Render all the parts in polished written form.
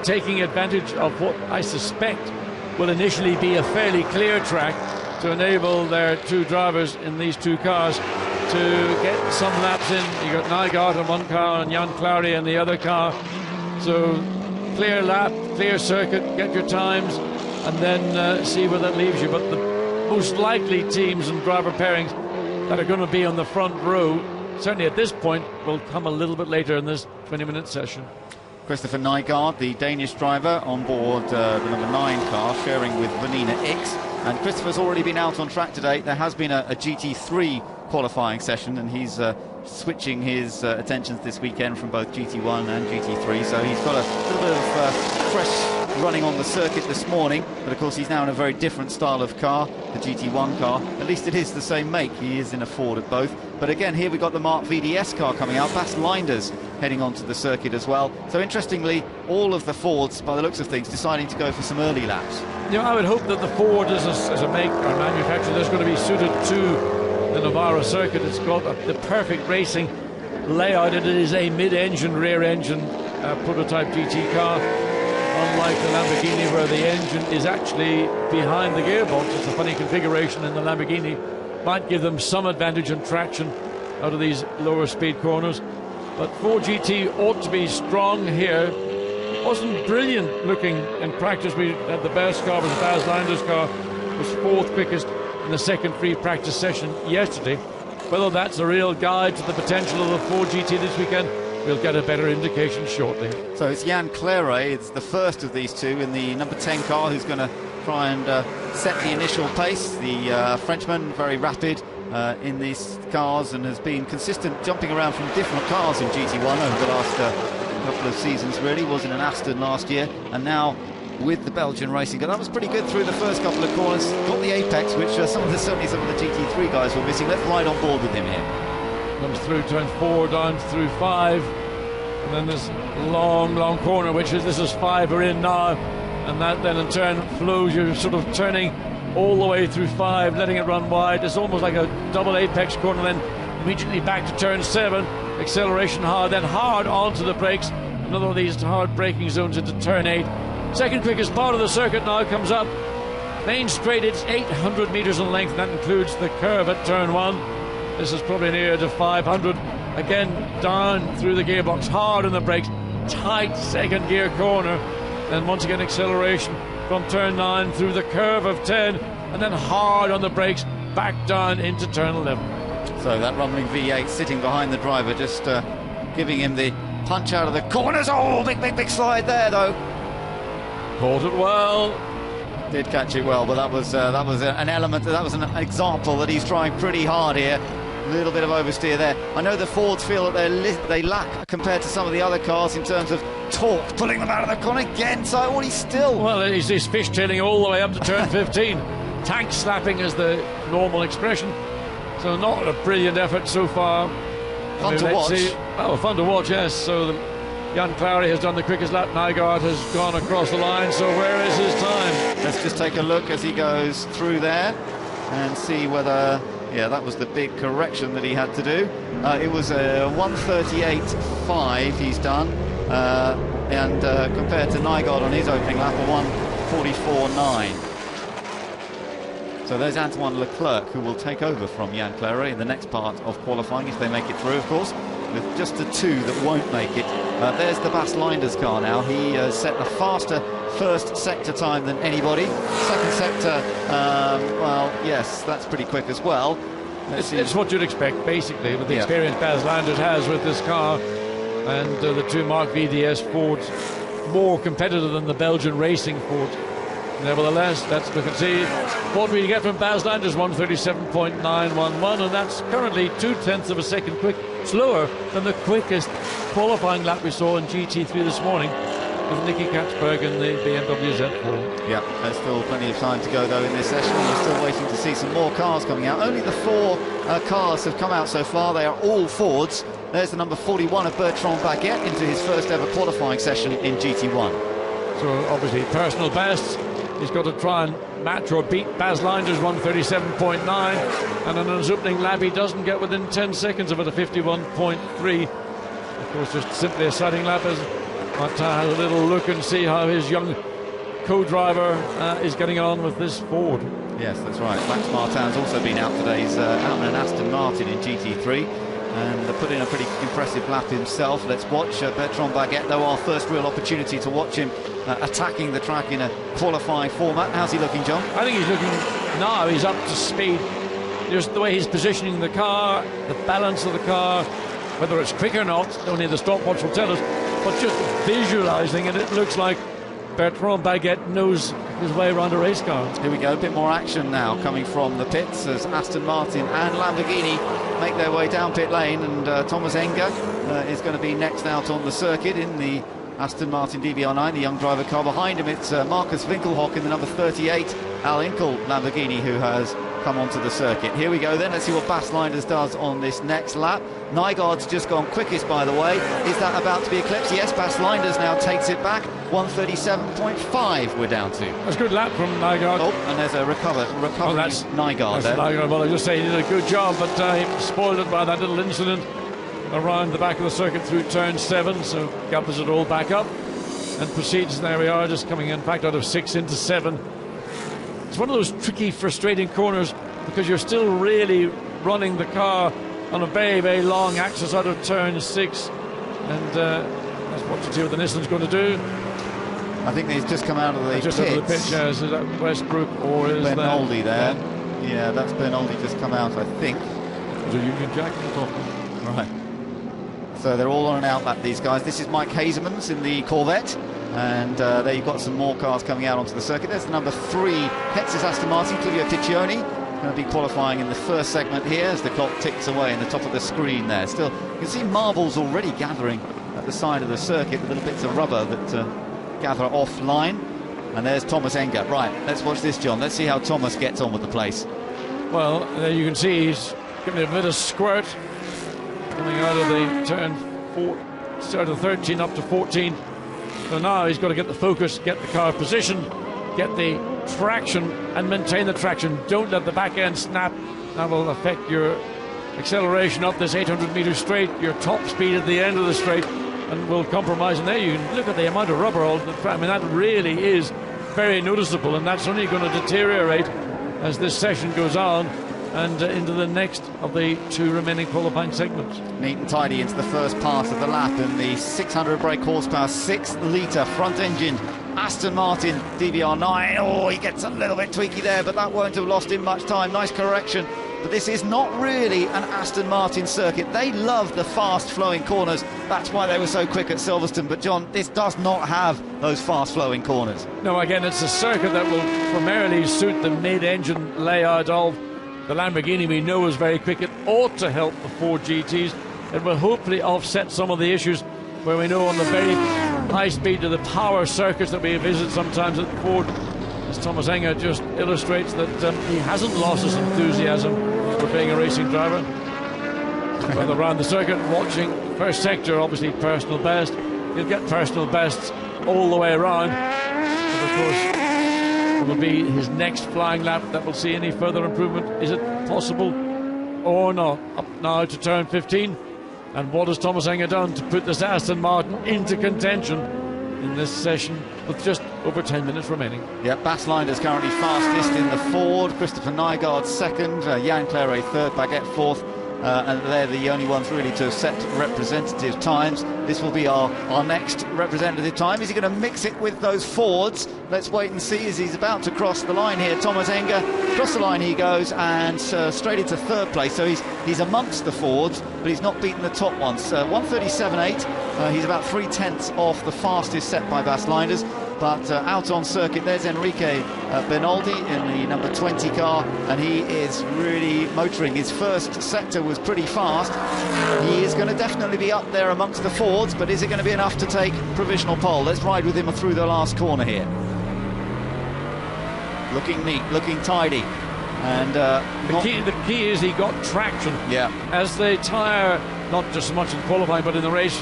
taking advantage of what I suspect will initially be a fairly clear track to enable their two drivers in these two cars to get some laps in. You got Nygaard in one car and Jan Clary in the other car. So clear lap, clear circuit, get your times, and then see where that leaves you. But the most likely teams and driver pairings that are going to be on the front row, certainly at this point, will come a little bit later in this 20-minute session. Christopher Nygaard, the Danish driver, on board the number 9 car, sharing with Vanina X. And Christopher's already been out on track today. There has been a GT3 qualifying session, and he's switching his attentions this weekend from both GT1 and GT3. So he's got a little bit of fresh running on the circuit this morning. But of course, he's now in a very different style of car, the GT1 car. At least it is the same make. He is in a Ford at both. But again, here we've got the Mark VDS car coming out. Bas Linders heading onto the circuit as well. So interestingly, all of the Fords, by the looks of things, deciding to go for some early laps. You know, I would hope that the Ford as a make or manufacturer that's going to be suited to the Navarra circuit. It's got the perfect racing layout. It is a mid-engine, rear-engine prototype GT car, unlike the Lamborghini where the engine is actually behind the gearbox. It's a funny configuration in the Lamborghini. Might give them some advantage in traction out of these lower speed corners. But Ford GT ought to be strong here. Wasn't brilliant looking in practice. We had the best car was Bas Linders' car, was 4th quickest in the second free practice session yesterday. Whether that's a real guide to the potential of the Ford GT this weekend, we'll get a better indication shortly. So it's Jan Clary, it's the first of these two in the number 10 car who's going to try and set the initial pace. The Frenchman, very rapid in these cars and has been consistent, jumping around from different cars in GT1 over the last couple of seasons. Really was in an Aston last year, and now with the Belgian racing. That was pretty good through the first couple of corners. Got the apex, which certainly some of the GT3 guys were missing. Let's ride on board with him here. Comes through turn 4, down through 5, and then this long corner, this is 5 we're in now, and that then in turn flows. You're sort of turning all the way through 5, letting it run wide. It's almost like a double apex corner, then immediately back to turn 7, acceleration hard, then hard onto the brakes. Another of these hard braking zones into turn 8. Second quickest part of the circuit now comes up. Main straight, it's 800 meters in length, and that includes the curve at turn 1. This is probably near to 500. Again, down through the gearbox, hard on the brakes, tight second gear corner. Then once again, acceleration from turn 9 through the curve of 10, and then hard on the brakes, back down into turn 11. So that rumbling V8 sitting behind the driver, just giving him the punch out of the corners. Oh, big slide there, though. Caught it well. Did catch it well, but that was an element, that was an example that he's trying pretty hard here. A little bit of oversteer there. I know the Fords feel that they lack compared to some of the other cars in terms of torque, pulling them out of the corner again. So he's still... Well, he's fishtailing all the way up to turn 15. Tank slapping is the normal expression. So not a brilliant effort so far. Fun to watch. Oh, fun to watch, yes. So Jan Clary has done the quickest lap. Nygaard has gone across the line. So where is his time? Let's just take a look as he goes through there and see whether... Yeah, that was the big correction that he had to do. It was a 1:38.5 he's done, and compared to Nygaard on his opening lap, a 1:44.9. So there's Antoine Leclerc, who will take over from Jan Clary in the next part of qualifying, if they make it through, of course, with just the two that won't make it. There's the Bas Linders car now. He set a faster first sector time than anybody. Second sector, well, yes, that's pretty quick as well. It's what you'd expect, basically, with the experience Bas Linders has with this car, and the two Mark VDS Fords, more competitive than the Belgian racing Ford. Nevertheless, let's look and see what we get from Bas Linders, 1:37.911, and that's currently 0.2 of a second slower than the quickest qualifying lap we saw in GT3 this morning with Nicky Katzberg and the BMW Z4. Yeah, there's still plenty of time to go though in this session. We're still waiting to see some more cars coming out. Only the 4 cars have come out so far. They are all Fords. There's the number 41 of Bertrand Baguette into his first ever qualifying session in GT1. So obviously personal bests. He's got to try and match or beat Bas Linders 1:37.9, and on his opening lap he doesn't get within 10 seconds of it, a 51.3. Of course, just simply a starting lap as Martin has a little look and see how his young co-driver is getting on with this Ford. Yes, that's right. Max Martin's also been out today. He's out in an Aston Martin in GT3 and put in a pretty impressive lap himself. Let's watch Bertrand Baguette, though, our first real opportunity to watch him attacking the track in a qualifying format. How's he looking, John? I think he's looking, now he's up to speed. Just the way he's positioning the car, the balance of the car, whether it's quick or not, only the stopwatch will tell us, but just visualising it, it looks like Bertrand Baguette knows his way around a race car. Here we go, a bit more action now coming from the pits as Aston Martin and Lamborghini make their way down pit lane, and Thomas Enger is going to be next out on the circuit in the Aston Martin DBR9, the young driver car. Behind him it's Marcus Winkelhock in the number 38 Al Inkel Lamborghini, who has come onto the circuit. Here we go then, let's see what Bas Linders does on this next lap. Nygaard's just gone quickest, by the way. Is that about to be eclipsed? Yes, Bas Linders now takes it back. 137.5 we're down to. That's a good lap from Nygaard. Oh, and there's a recovering Nygaard there. Nygaard. Well, I just say he did a good job, but he spoiled it by that little incident around the back of the circuit through turn 7, so gathers it all back up and proceeds. There we are, just coming in fact out of 6 into 7. It's one of those tricky, frustrating corners because you're still really running the car on a very, very long axis out of turn 6, and that's what to see what the Nissan's going to do. I think he's just come out of the pits. Out of the pit, yeah. Is that Westbrook or is Bernoldi there? Yeah, that's Bernoldi just come out, I think. There's a Union Jack on the top. Right. So they're all on an outlap, these guys. This is Mike Hazeman's in the Corvette. And there you've got some more cars coming out onto the circuit. There's the number 3 Hetz's Aston Martin, Clivio Piccioni, going to be qualifying in the first segment here as the clock ticks away in the top of the screen there. Still, you can see marbles already gathering at the side of the circuit, with little bits of rubber that gather offline. And there's Thomas Enger. Right, let's watch this, John. Let's see how Thomas gets on with the place. Well, there you can see he's giving it a bit of squirt coming out of the turn 4, start of 13 up to 14. So now he's got to get the focus, get the car positioned, get the traction and maintain the traction. Don't let the back end snap. That will affect your acceleration up this 800-metre straight, your top speed at the end of the straight, and will compromise. And there you can look at the amount of rubber on the track. I mean, that really is very noticeable, and that's only going to deteriorate as this session goes on and into the next of the 2 remaining qualifying segments. Neat and tidy into the first part of the lap in the 600 brake horsepower, 6-litre front-engine Aston Martin DBR9. Oh, he gets a little bit tweaky there, but that won't have lost him much time. Nice correction. But this is not really an Aston Martin circuit. They love the fast-flowing corners. That's why they were so quick at Silverstone. But, John, this does not have those fast-flowing corners. No, again, it's a circuit that will primarily suit the mid-engine layout of the Lamborghini. We know is very quick. It ought to help the Ford GTs. It will hopefully offset some of the issues where we know on the very high speed to the power circuits that we visit sometimes at Ford, as Thomas Enger just illustrates that he hasn't lost his enthusiasm for being a racing driver. But around the circuit, watching first sector, obviously personal best. He'll get personal bests all the way around. But of course, it will be his next flying lap that will see any further improvement. Is it possible or not? Up now to turn 15. And what has Thomas Enger done to put this Aston Martin into contention in this session with just over 10 minutes remaining? Yeah, Bas Linders currently fastest in the Ford, Christopher Nygaard second, Jan Claret third, Baguette fourth, and they're the only ones really to have set representative times. This will be our next representative time. Is he going to mix it with those Fords? Let's wait and see as he's about to cross the line here. Thomas Enger, across the line he goes, and straight into third place. So he's amongst the Fords, but he's not beaten the top ones. 137.8. He's about 3/10 off the fastest set by Bas Linders. But out on circuit, there's Enrique Bernoldi in the number 20 car, and he is really motoring. His first sector was pretty fast. He is going to definitely be up there amongst the Fords, but is it going to be enough to take provisional pole? Let's ride with him through the last corner here. Looking neat, looking tidy. And the key is he got traction. Yeah. As the tyre, not just so much in qualifying, but in the race.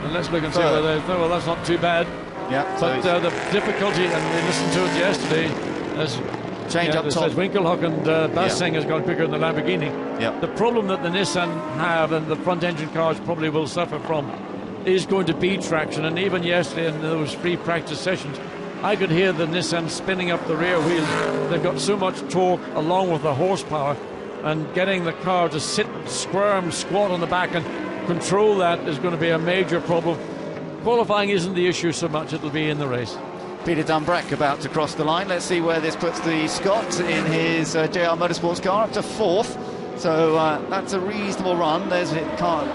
And let's look and see whether well, that's not too bad. Yeah, but the difficulty, and we listened to it yesterday, as change up top. As Winkelhock and Bas Enger's gone quicker than the Lamborghini. Yeah. The problem that the Nissan have and the front engine cars probably will suffer from is going to be traction. And even yesterday in those free practice sessions, I could hear the Nissan spinning up the rear wheels. They've got so much torque along with the horsepower, and getting the car to sit, squirm, squat on the back and control that is going to be a major problem. Qualifying isn't the issue so much, it'll be in the race. Peter Dunbrek about to cross the line. Let's see where this puts the Scot in his JR Motorsports car, up to 4th. So that's a reasonable run. There's a car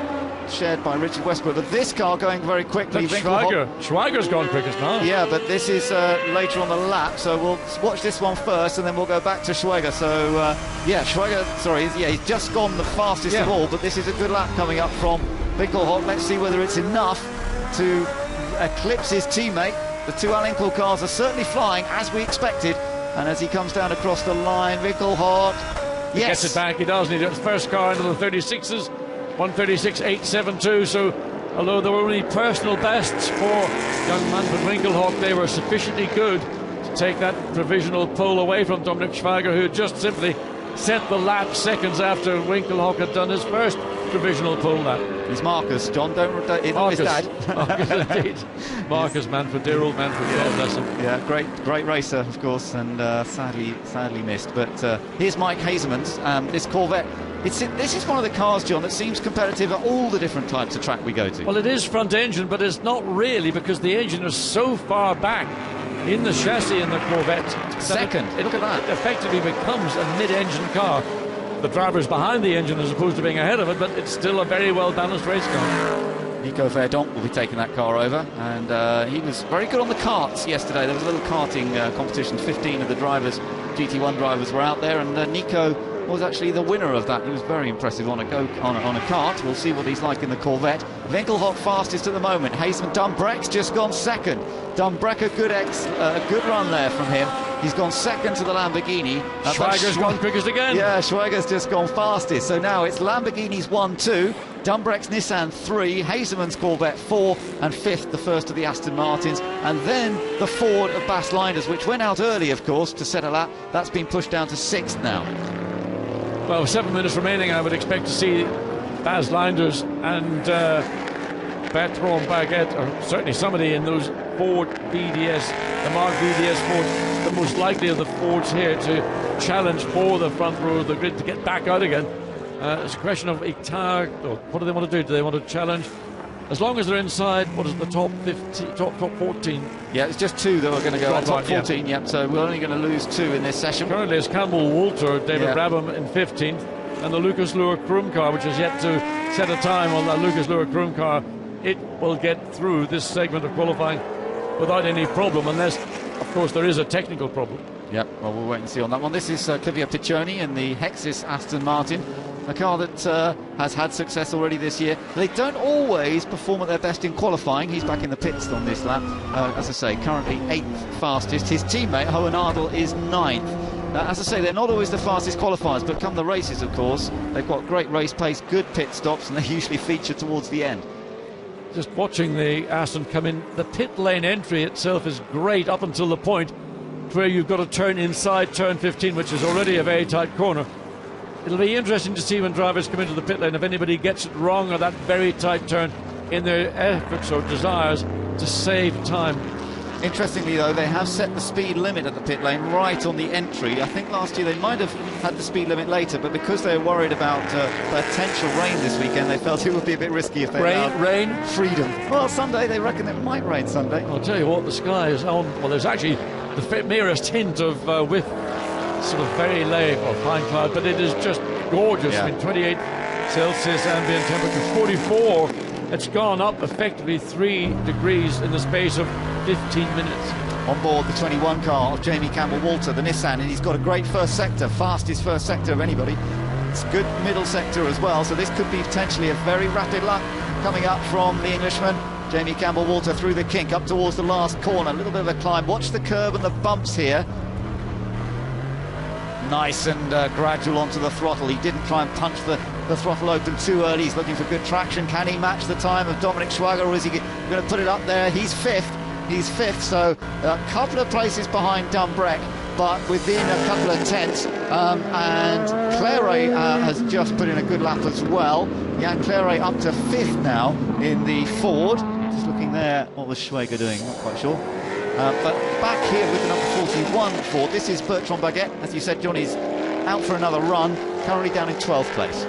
shared by Richard Westbrook, but this car going very quickly. Schweiger's gone quickest now. Yeah, but this is later on the lap, so we'll watch this one first and then we'll go back to Schweiger. So yeah, Schweiger, sorry, yeah, he's just gone the fastest of all, but this is a good lap coming up from Winkelhock. Let's see whether it's enough to eclipse his teammate. The two Allenco cars are certainly flying as we expected, and as he comes down across the line, Winkelhock, he gets it back, he does, and he gets first car into the 36s, 136.872. So although there were only personal bests for young Manfred Winkelhock, they were sufficiently good to take that provisional pole away from Dominik Schweiger, who had just simply set the lap seconds after Winkelhock had done his first provisional pole lap. He's Marcus, John, don't his dad. Marcus indeed. Marcus Manfred, dear old Manfred, God bless him. Yeah, great racer, of course, and sadly missed. But here's Mike Hazeman's, this Corvette. This is one of the cars, John, that seems competitive at all the different types of track we go to. Well, it is front engine, but it's not really, because the engine is so far back in the chassis in the Corvette. Second, look at that. It effectively becomes a mid-engine car. The driver's behind the engine as opposed to being ahead of it, but it's still a very well-balanced race car. Nico Verdonk will be taking that car over, and he was very good on the karts yesterday. There was a little karting competition. 15 of the drivers, GT1 drivers, were out there, and Nico was actually the winner of that. He was very impressive on a kart. We'll see what he's like in the Corvette. Winkelhock fastest at the moment. Hazeman, Dunbrek's just gone second. Dunbrek, a good run there from him. He's gone second to the Lamborghini. Schweiger's gone quickest again. Yeah, Schweiger's just gone fastest. So now it's Lamborghini's 1-2, Dunbrek's Nissan 3, Hazeman's Corvette 4, and 5th, the first of the Aston Martins. And then the Ford of Bas Linders, which went out early, of course, to set a lap. That's been pushed down to 6th now. Well, 7 minutes remaining, I would expect to see Bas Linders and Bertrand Baguette, or certainly somebody in those Ford BDS, the Mark BDS Ford, the most likely of the Fords here to challenge for the front row of the grid to get back out again. It's a question of what do they want to do? Do they want to challenge? As long as they're inside, what is it, the top 15, top 14? Yeah, it's just 2 that are going to go out, top 14, yeah. So we're only going to lose 2 in this session. Currently it's Campbell Walter, David Brabham in 15th, and the Lucas Luhr Krum car, which is yet to set a time on the Lucas Luhr Krum car. It will get through this segment of qualifying without any problem, unless, of course, there is a technical problem. Yep, well, we'll wait and see on that one. This is Clivia Piccioni in the Hexis Aston Martin, a car that has had success already this year. They don't always perform at their best in qualifying. He's back in the pits on this lap. As I say, currently 8th fastest. His teammate, Hohen Ardel, is 9th. As I say, they're not always the fastest qualifiers, but come the races, of course, they've got great race pace, good pit stops, and they usually feature towards the end. Just watching the Aston come in, the pit lane entry itself is great up until the point where you've got to turn inside turn 15, which is already a very tight corner. It'll be interesting to see when drivers come into the pit lane if anybody gets it wrong or that very tight turn in their efforts or desires to save time. Interestingly, though, they have set the speed limit at the pit lane right on the entry. I think last year they might have had the speed limit later, but because they were worried about potential rain this weekend, they felt it would be a bit risky if they rain freedom. Well, Sunday they reckon it might rain Sunday. I'll tell you what, the sky is on. Well, there's actually the merest hint of with sort of very late or fine cloud, but it is just gorgeous. Yeah. I mean, 28 Celsius ambient temperature, 44. It's gone up effectively 3 degrees in the space of 15 minutes. On board the 21 car of Jamie Campbell-Walter, the Nissan, and he's got a great first sector, fastest first sector of anybody. It's good middle sector as well, so this could be potentially a very rapid lap coming up from the Englishman. Jamie Campbell-Walter through the kink up towards the last corner, a little bit of a climb. Watch the curb and the bumps here. Nice and gradual onto the throttle. He didn't try and punch the throttle open too early. He's looking for good traction. Can he match the time of Dominik Schweiger, or is he going to put it up there? He's fifth, so a couple of places behind Dunbrek. but within a couple of tenths. And Claret has just put in a good lap as well. Jan Claret up to 5th now in the Ford. Just looking there, what was Schwager doing? Not quite sure. But back here with the number 41 Ford, this is Bertrand Baguette. As you said, Johnny's out for another run, currently down in 12th place.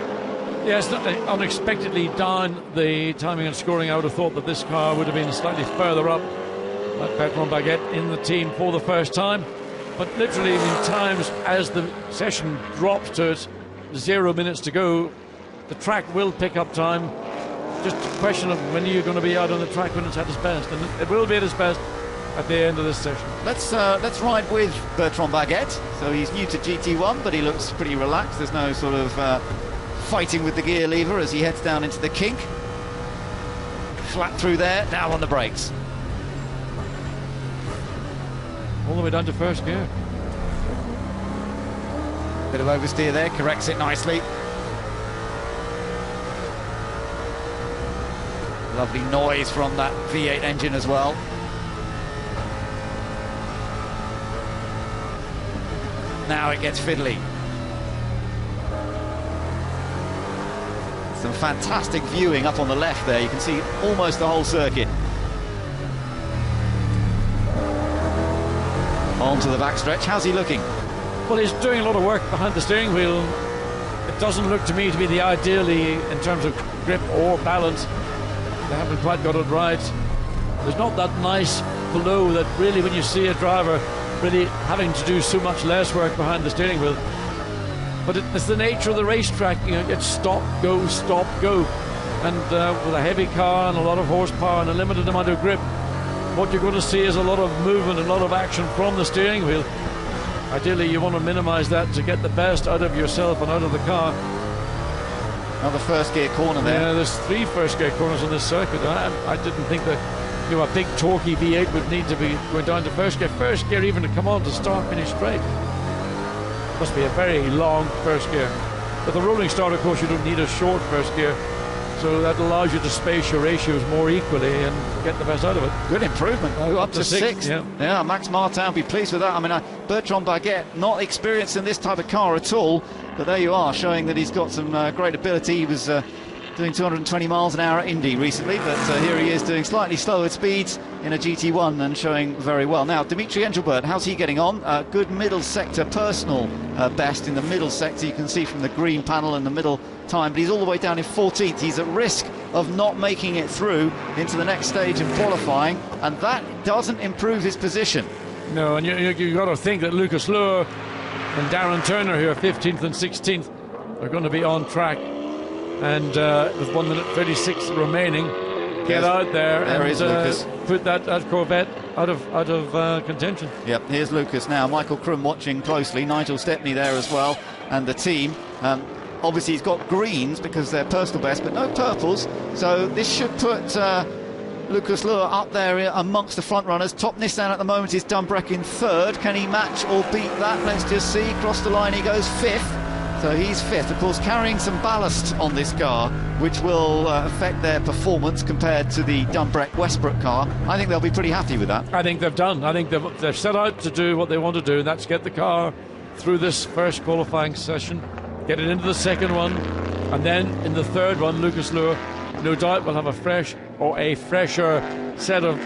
Yes, unexpectedly down the timing and scoring. I would have thought that this car would have been slightly further up. Bertrand Baguette in the team for the first time. But literally in times as the session drops to its 0 minutes to go, the track will pick up time. Just a question of when you're going to be out on the track when it's at its best. And it will be at its best at the end of this session. Let's ride with Bertrand Baguette. So he's new to GT1, but he looks pretty relaxed. There's no sort of fighting with the gear lever as he heads down into the kink. Flat through there, now on the brakes. All the way down to first gear. Bit of oversteer there, corrects it nicely. Lovely noise from that V8 engine as well. Now it gets fiddly. Some fantastic viewing up on the left there. You can see almost the whole circuit. On to the backstretch. How's he looking? Well, he's doing a lot of work behind the steering wheel. It doesn't look to me to be the ideally in terms of grip or balance. They haven't quite got it right. There's not that nice flow that really, when you see a driver really having to do so much less work behind the steering wheel. But it's the nature of the racetrack. You know, it's stop, go, and with a heavy car and a lot of horsepower and a limited amount of grip, what you're going to see is a lot of movement, a lot of action from the steering wheel. Ideally, you want to minimize that to get the best out of yourself and out of the car. Another first gear corner there. Yeah, there's 3 first gear corners on this circuit. I didn't think that, you know, a big torquey V8 would need to be going down to first gear. First gear even to come on to start, finish straight. Must be a very long first gear. With a rolling start, of course, you don't need a short first gear, so that allows you to space your ratios more equally and get the best out of it. Good improvement, though, up to 6. Yeah, Max Martin will be pleased with that. I mean, Bertrand Baguette, not experienced in this type of car at all, but there you are, showing that he's got some great ability. He was doing 220 miles an hour at Indy recently, but here he is doing slightly slower speeds in a GT1 and showing very well. Now, Dimitri Engelbert, how's he getting on? Good middle sector personal best in the middle sector. You can see from the green panel in the middle time, but he's all the way down in 14th. He's at risk of not making it through into the next stage of qualifying, and that doesn't improve his position. No, and you've got to think that Lucas Luhr and Darren Turner, who are 15th and 16th, are going to be on track. And with 1 minute 36 remaining, get out there and put that Corvette out of contention. Yep, here's Lucas now. Michael Krum watching closely. Nigel Stepney there as well, and the team. Obviously, he's got greens because they're personal best, but no purples. So this should put Lucas Luhr up there amongst the front runners. Top Nissan at the moment is Dumbreck in 3rd. Can he match or beat that? Let's just see. Cross the line, he goes 5th. So he's 5th, of course, carrying some ballast on this car, which will affect their performance compared to the Dumbreck Westbrook car. I think they'll be pretty happy with that. I think they've done. I think they've set out to do what they want to do, and that's get the car through this first qualifying session, get it into the second one, and then in the third one, Lucas Luhr, no doubt, will have a fresher set of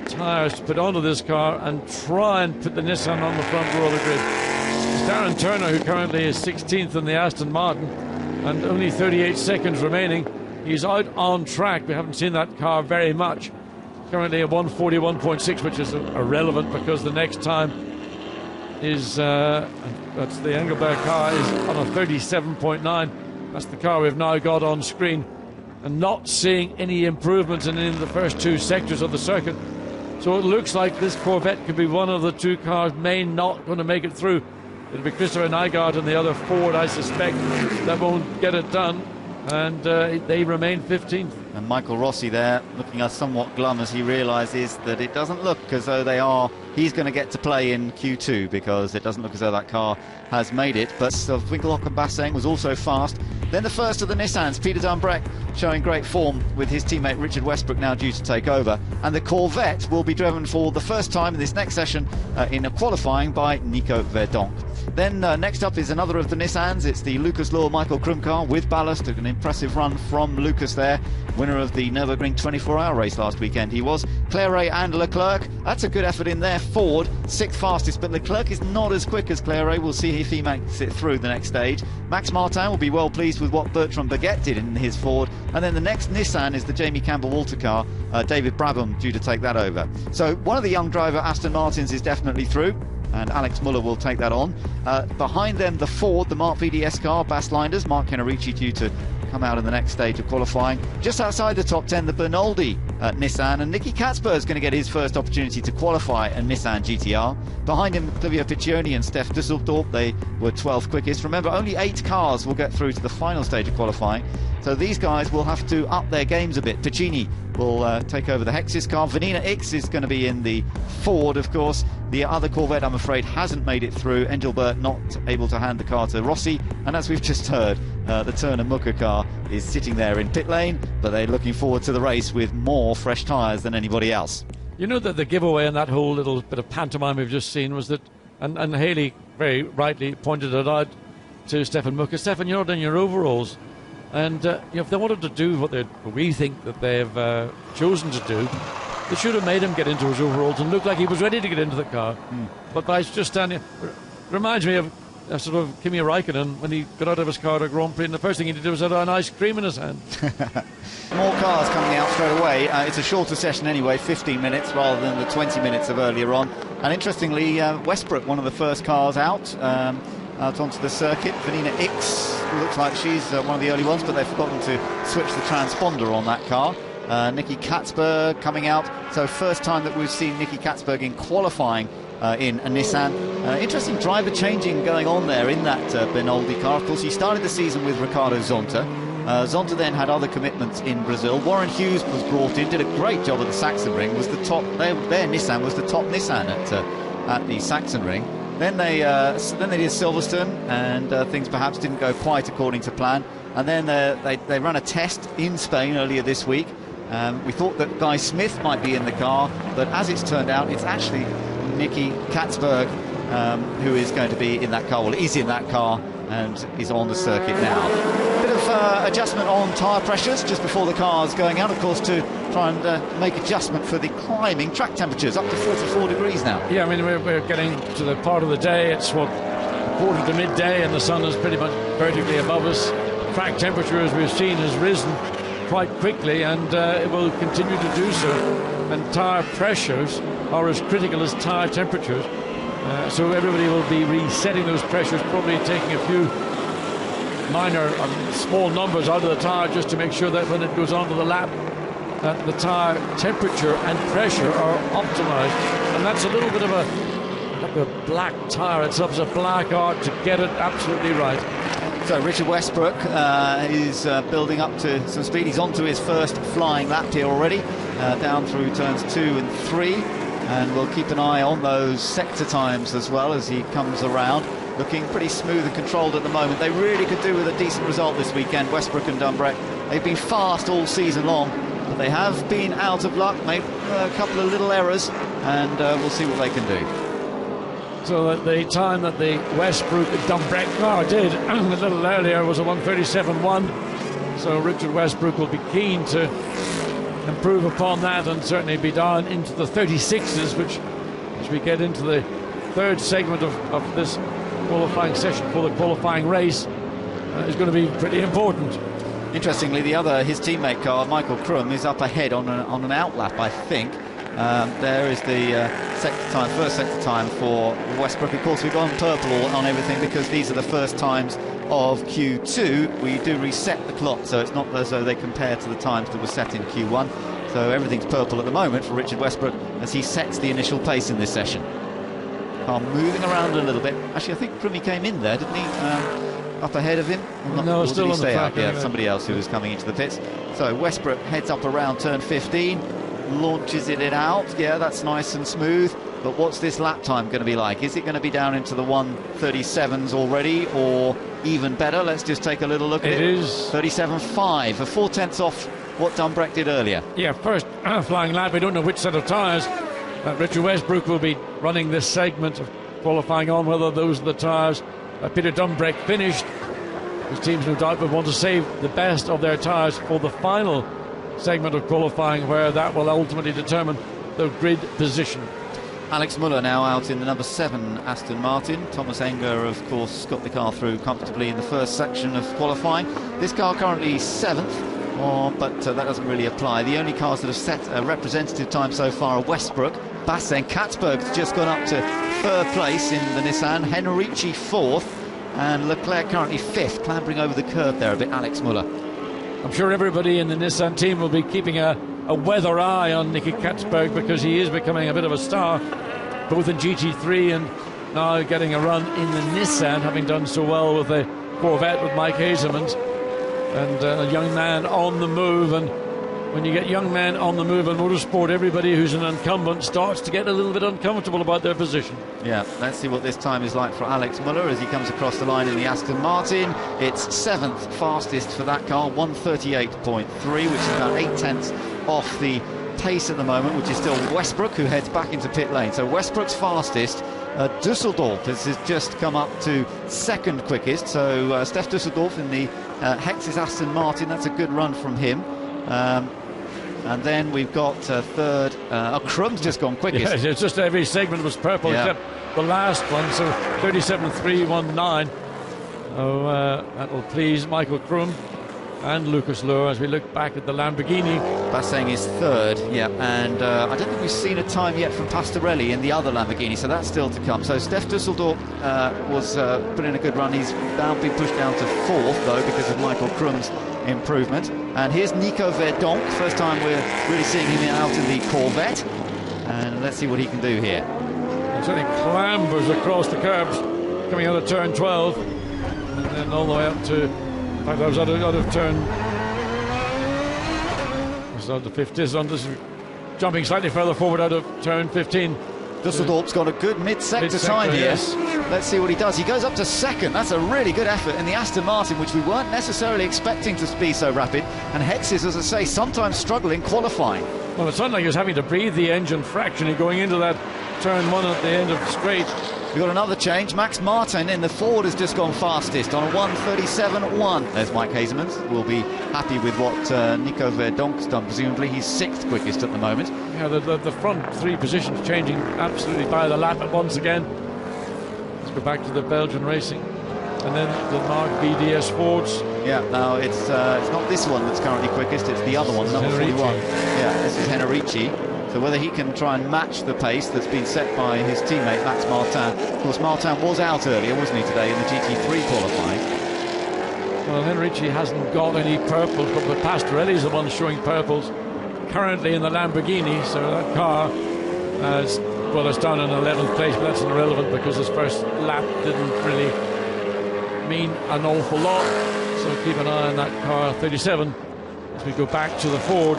tyres to put onto this car and try and put the Nissan on the front row of the grid. Darren Turner, who currently is 16th in the Aston Martin and only 38 seconds remaining, he's out on track. We haven't seen that car very much. Currently at 141.6, which is irrelevant because the next time is that's the Engelbert car, is on a 37.9. That's the car we've now got on screen, and not seeing any improvements in any of the first 2 sectors of the circuit. So it looks like this Corvette could be one of the 2 cars not going to make it through. It'll be Christopher Nygaard and the other Ford, I suspect, that won't get it done, and they remain 15th. And Michael Rossi there looking somewhat glum as he realises that it doesn't look as though he's going to get to play in Q2, because it doesn't look as though that car has made it. But Winkelhock and Basseng was also fast. Then the first of the Nissans, Peter Dumbreck, showing great form with his teammate Richard Westbrook now due to take over. And the Corvette will be driven for the first time in this next session in a qualifying by Nico Verdonk. Then next up is another of the Nissans. It's the Lucas Law Michael Krum car with ballast. An impressive run from Lucas there. Winner of the Nürburgring 24-hour race last weekend he was. Claret and Leclerc. That's a good effort in there. Ford, 6th fastest, but Leclerc is not as quick as Claret. We'll see if he makes it through the next stage. Max Martin will be well pleased with what Bertrand Baguette did in his Ford. And then the next Nissan is the Jamie Campbell-Walter car. David Brabham due to take that over. So one of the young driver Aston Martins is definitely through, and Alex Muller will take that on. Behind them, the Ford, the Mark VDS car, Bas Linders, Mark Kennericci due to come out in the next stage of qualifying. Just outside the top 10, the Bernoldi Nissan, and Nicky Katzberg is going to get his first opportunity to qualify a Nissan GTR. Behind him, Livio Piccioni and Steph Dusseldorp, they were 12th quickest. Remember, only 8 cars will get through to the final stage of qualifying, so these guys will have to up their games a bit. Piccini will take over the Hexis car. Vanina X is going to be in the Ford, of course. The other Corvette, I'm afraid, hasn't made it through. Engelbert not able to hand the car to Rossi. And as we've just heard, the Turner Mucker car is sitting there in pit lane, but they're looking forward to the race with more fresh tyres than anybody else. You know that the giveaway in that whole little bit of pantomime we've just seen was that, and Haley very rightly pointed it out to Stefan Mucker. Stefan, you're not in your overalls. And if they wanted to do what we think that they've chosen to do, they should have made him get into his overalls and look like he was ready to get into the car. But by just standing, reminds me of sort of Kimi Raikkonen when he got out of his car at a Grand Prix, and the first thing he did was have an ice cream in his hand. More cars coming out straight away. It's a shorter session anyway, 15 minutes rather than the 20 minutes of earlier on. And interestingly, Westbrook, one of the first cars out onto the circuit. Vanina X looks like she's one of the early ones, but they've forgotten to switch the transponder on that car. Nicky Katzberg coming out, so first time that we've seen Nicky Katzberg in qualifying in a Nissan. Interesting driver changing going on there in that Bernoldi car. Of course, he started the season with Ricardo Zonta. Zonta then had other commitments in Brazil. Warren Hughes was brought in, did a great job at the Sachsenring, was the top, their Nissan was the top Nissan at the Sachsenring. Then they did Silverstone, and things perhaps didn't go quite according to plan. And then they ran a test in Spain earlier this week. We thought that Guy Smith might be in the car, but as it's turned out, it's actually Nicky Katzberg who is going to be in that car. Well, is in that car and is on the circuit now. Bit of adjustment on tyre pressures just before the car's going out, of course, to try and make adjustment for the climbing track temperatures up to 44 degrees now. Yeah, I mean, we're getting to the part of the day. It's what, quarter to midday, and the sun is pretty much vertically above us. Track temperature, as we've seen, has risen quite quickly, and it will continue to do so. And tyre pressures are as critical as tyre temperatures. So everybody will be resetting those pressures, probably taking a few minor, small numbers out of the tyre just to make sure that when it goes onto the lap, that the tyre temperature and pressure are optimized. And that's a little bit of a black tyre itself. It's a black art to get it absolutely right. So Richard Westbrook is building up to some speed. He's onto his first flying lap here already, down through turns 2 and 3. And we'll keep an eye on those sector times as well as he comes around. Looking pretty smooth and controlled at the moment. They really could do with a decent result this weekend, Westbrook and Dumbreck. They've been fast all season long, but they have been out of luck, made a couple of little errors, and we'll see what they can do. So the time that the Westbrook and Dumbreck car did a little earlier was a 1:37.1. So Richard Westbrook will be keen to improve upon that and certainly be down into the 36s, which, as we get into the third segment of this qualifying session for the qualifying race, is going to be pretty important. Interestingly, his teammate car, Michael Krum, is up ahead on an outlap, I think. There is the first sector time for Westbrook. Of course, we've gone purple on everything because these are the first times of Q2. We do reset the clock, so it's not as though they compare to the times that were set in Q1. So everything's purple at the moment for Richard Westbrook as he sets the initial pace in this session. Car moving around a little bit. Actually, I think Krummy came in there, didn't he? up ahead of him? No, still on the track. Yeah, somebody else who was coming into the pits. So Westbrook heads up around turn 15, launches it out. Yeah, that's nice and smooth. But what's this lap time going to be like? Is it going to be down into the 1:37s already, or even better? Let's just take a little look at it. It is 37.5, a 4/10 off what Dumbreck did earlier. Yeah, first flying lap. We don't know which set of tyres Richard Westbrook will be running this segment of qualifying on, whether those are the tyres Peter Dumbreck finished. His teams no doubt would want to save the best of their tyres for the final segment of qualifying, where that will ultimately determine the grid position. Alex Muller now out in the number 7 Aston Martin. Thomas Enger, of course, got the car through comfortably in the first section of qualifying. This car currently 7th, but that doesn't really apply. The only cars that have set a representative time so far are Westbrook, Bassen, Katzberg's just gone up to 3rd place in the Nissan, Henrici 4th, and Leclerc currently 5th, clambering over the curb there a bit, Alex Muller. I'm sure everybody in the Nissan team will be keeping a weather eye on Nicky Katzberg, because he is becoming a bit of a star, both in GT3 and now getting a run in the Nissan, having done so well with the Corvette with Mike Hazelmans, and a young man on the move. And when you get young men on the move in motorsport, everybody who's an incumbent starts to get a little bit uncomfortable about their position. Yeah, let's see what this time is like for Alex Muller as he comes across the line in the Aston Martin. It's 7th fastest for that car, 1:38.3, which is about 8/10 off the pace at the moment, which is still Westbrook, who heads back into pit lane. So Westbrook's fastest. Dusseldorf has just come up to 2nd quickest. So Steph Dusseldorf in the Hex's Aston Martin, that's a good run from him. And then we've got 3rd. Krum's just gone quickest. Yeah, it's just every segment was purple, except the last one. So 37.319. Oh, that will please Michael Krum and Lucas Luhr as we look back at the Lamborghini. Basseng is 3rd, and I don't think we've seen a time yet from Pastorelli in the other Lamborghini, so that's still to come. So Steph Dusseldorf was put in a good run. He's now been pushed down to 4th, though, because of Michael Krum's improvement. And here's Nico Verdonk, first time we're really seeing him out in the Corvette, and let's see what he can do here. He certainly clambers across the curbs coming out of turn 12, and then all the way up to, in fact, I was out of turn, it's out of 50, jumping slightly further forward out of turn 15. Dusseldorf's got a good mid-sector time here. Yes. Let's see what he does. He goes up to 2nd. That's a really good effort in the Aston Martin, which we weren't necessarily expecting to be so rapid. And Hexes, as I say, sometimes struggle in qualifying. Well, it sounded like he was having to breathe the engine fraction going into that turn 1 at the end of the straight. We've got another change. Max Martin in the Ford has just gone fastest on a 1:37.1. There's Mike Hazelmans. We'll be happy with what Nico Verdonk's done. Presumably he's 6th quickest at the moment. Yeah, the front 3 positions changing absolutely by the lap once again. Let's go back to the Belgian racing. And then the Mark BDS Fords. Yeah, now it's not this one that's currently quickest, it's the other one, number 41. Yeah, this is Henrici. So whether he can try and match the pace that's been set by his teammate Max Martin. Of course, Martin was out earlier, wasn't he, today in the GT3 qualifying? Well, Henrici hasn't got any purples, but Pastorelli's the one showing purples currently in the Lamborghini. So that car, it's down in 11th place, but that's irrelevant because his first lap didn't really mean an awful lot. So keep an eye on that car 37 as we go back to the Ford.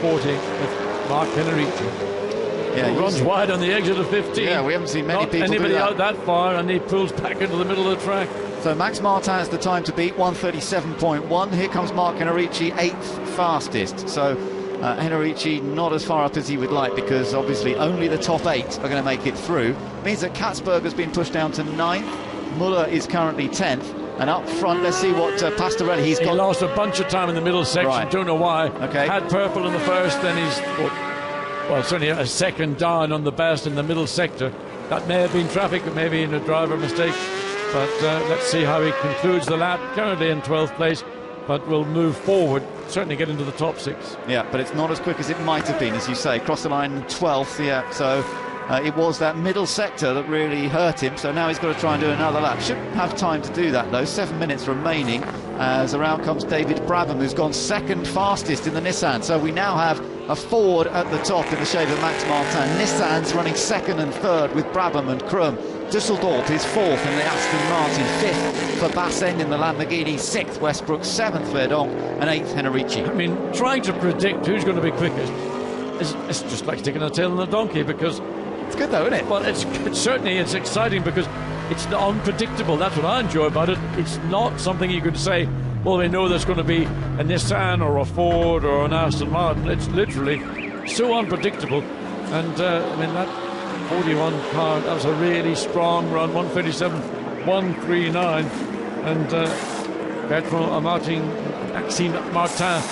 40 with Mark Henrici. Yeah, he runs wide on the exit of 15. Yeah, we haven't seen many people anybody do that. Out that far, and he pulls back into the middle of the track. So Max Martin has the time to beat, 1:37.1. Here comes Mark Henrici, 8th fastest. So Henrici not as far up as he would like, because obviously only the top 8 are going to make it through. Means that Katzberg has been pushed down to 9th. Muller is currently 10th. And up front, let's see what Pastorelli, he lost a bunch of time in the middle section, right. Don't know why. Okay. Had purple in the first, then he's, certainly a 2nd down on the best in the middle sector. That may have been traffic, it may be in a driver mistake, but let's see how he concludes the lap. Currently in 12th place, but will move forward, certainly get into the top 6. Yeah, but it's not as quick as it might have been, as you say. Cross the line 12th, yeah, so... it was that middle sector that really hurt him, so now he's got to try and do another lap. Shouldn't have time to do that, though. 7 minutes remaining as around comes David Brabham, who's gone 2nd fastest in the Nissan. So we now have a Ford at the top in the shape of Max Martin. Nissan's running second and third with Brabham and Krum. Düsseldorf is fourth in the Aston Martin, fifth for Bassend in the Lamborghini, sixth Westbrook, seventh Verdonk, and eighth Henrici. I mean, trying to predict who's going to be quickest it's just like sticking a tail in a donkey, because it's good though, isn't it? Well, it's certainly exciting because it's unpredictable. That's what I enjoy about it. It's not something you could say, well, we know there's going to be a Nissan or a Ford or an Aston Martin. It's literally so unpredictable. And I mean, that 41 car, that was a really strong run, 137, 139. And Bertrand Maxime Martin,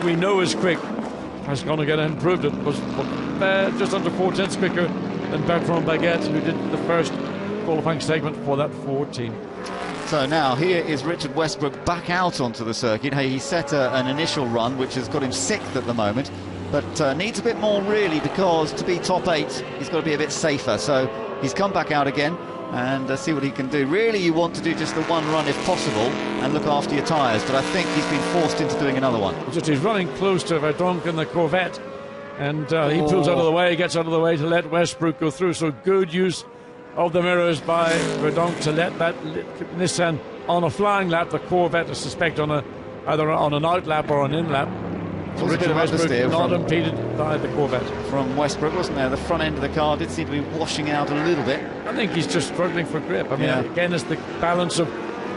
we know is quick, has going to get improved. It was just under 4 tenths quicker than Bertrand Baguette, who did the first qualifying segment for that 14. So now here is Richard Westbrook back out onto the circuit. Hey, he set an initial run which has got him sixth at the moment, but needs a bit more really, because to be top 8 he's got to be a bit safer. So he's come back out again and see what he can do. Really, you want to do just the one run if possible and look after your tyres, but I think he's been forced into doing another one. Just he's running close to Verdonk in the Corvette, and he pulls out of the way, gets out of the way to let Westbrook go through. So good use of the mirrors by Verdonk to let that Nissan on a flying lap, the Corvette, I suspect, on either on an out lap or an in lap. So Richard Westbrook not impeded by the Corvette. From Westbrook, wasn't there? The front end of the car did seem to be washing out a little bit. I think he's just struggling for grip. I mean, again, it's the balance of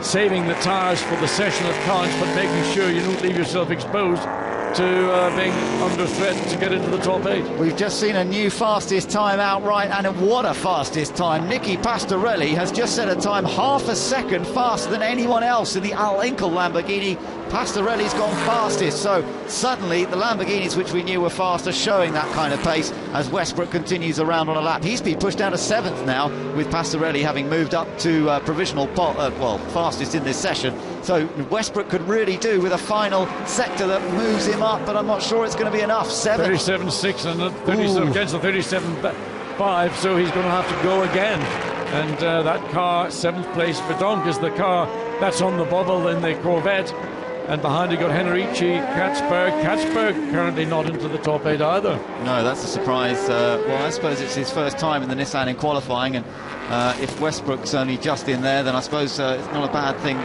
saving the tyres for the session that counts, but making sure you don't leave yourself exposed to being under threat to get into the top 8. We've just seen a new fastest time outright, and what a fastest time. Nicky Pastorelli has just set a time half a second faster than anyone else in the Al Inkel Lamborghini. Pastorelli's gone fastest, so suddenly the Lamborghinis, which we knew were fast, are showing that kind of pace as Westbrook continues around on a lap. He's been pushed down to 7th now, with Pastorelli having moved up to provisional fastest in this session. So Westbrook could really do with a final sector that moves him up, but I'm not sure it's going to be enough. 37.6 and 37 against the 37.5, so he's going to have to go again. And that car, 7th place, Verdonk is the car that's on the bubble in the Corvette. And behind he got Henrici, Katzberg currently not into the top 8 either. No, that's a surprise. Well, I suppose it's his first time in the Nissan in qualifying, and if Westbrook's only just in there, then I suppose it's not a bad thing,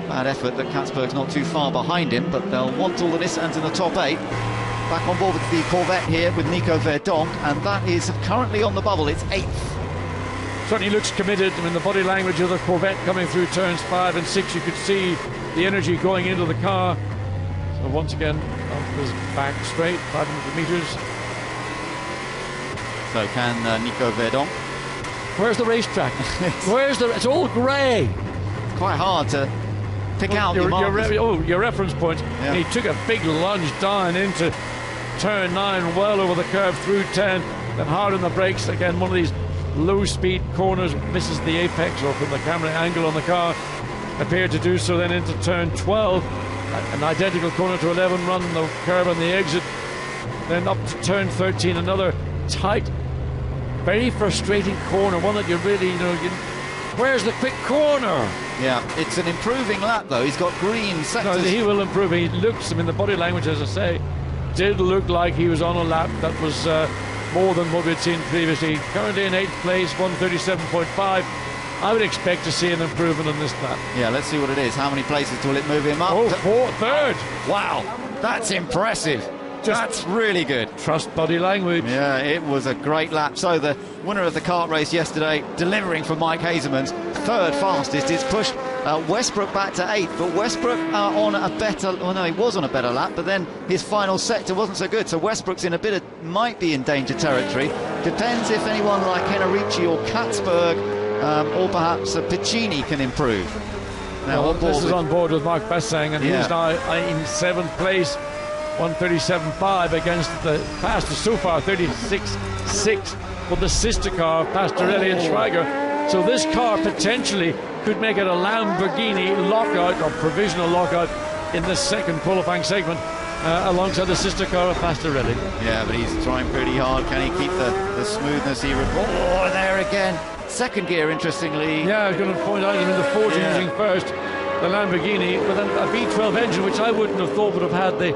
bad effort that Katzberg's not too far behind him, but they'll want all the Nissans in the top 8. Back on board with the Corvette here with Nico Verdonk, and that is currently on the bubble. It's 8th. Certainly looks committed. I mean, the body language of the Corvette coming through turns 5 and 6, you could see the energy going into the car. So once again, onto his back straight, 500 metres. So can Nico Verdonk? Where's the racetrack? It's all grey. It's quite hard to pick out your reference point. Yeah. He took a big lunge down into turn 9, well over the curve through 10, then hard on the brakes. Again, one of these low-speed corners, misses the apex, or from the camera angle on the car, appeared to do so. Then into turn 12, an identical corner to 11, run the curve on the exit. Then up to turn 13, another tight, very frustrating corner, one that you really, where's the quick corner? Yeah, it's an improving lap though. He's got green sectors. No, he will improve. He looks, the body language, as I say, did look like he was on a lap that was more than what we'd seen previously. Currently in 8th place, 137.5. I would expect to see an improvement on this lap. Yeah, let's see what it is. How many places will it move him up? Oh, 3rd. Wow, that's impressive. That's really good. Trust body language. Yeah, it was a great lap. So the winner of the kart race yesterday, delivering for Mike Hazelman's 3rd fastest. It's pushed Westbrook back to 8th, but Westbrook on a better, well no, he was on a better lap, but then his final sector wasn't so good. So Westbrook's in a bit of, might be in danger territory. Depends if anyone like Henrici or Katzberg or perhaps Piccini can improve. Now, this is on board with Mark Bassang, and he's now in 7th place, 137.5 against the fastest so far, 36.6 for the sister car, Pastorelli and Schweiger. So this car potentially could make it a Lamborghini lockout or provisional lockout in the 2nd qualifying segment alongside the sister car of Pastorelli. Yeah, but he's trying pretty hard. Can he keep the smoothness he requires? Oh, there again. 2nd gear, interestingly. Yeah, I was going to point out, the Ford using first, the Lamborghini with a V12 engine, which I wouldn't have thought would have had the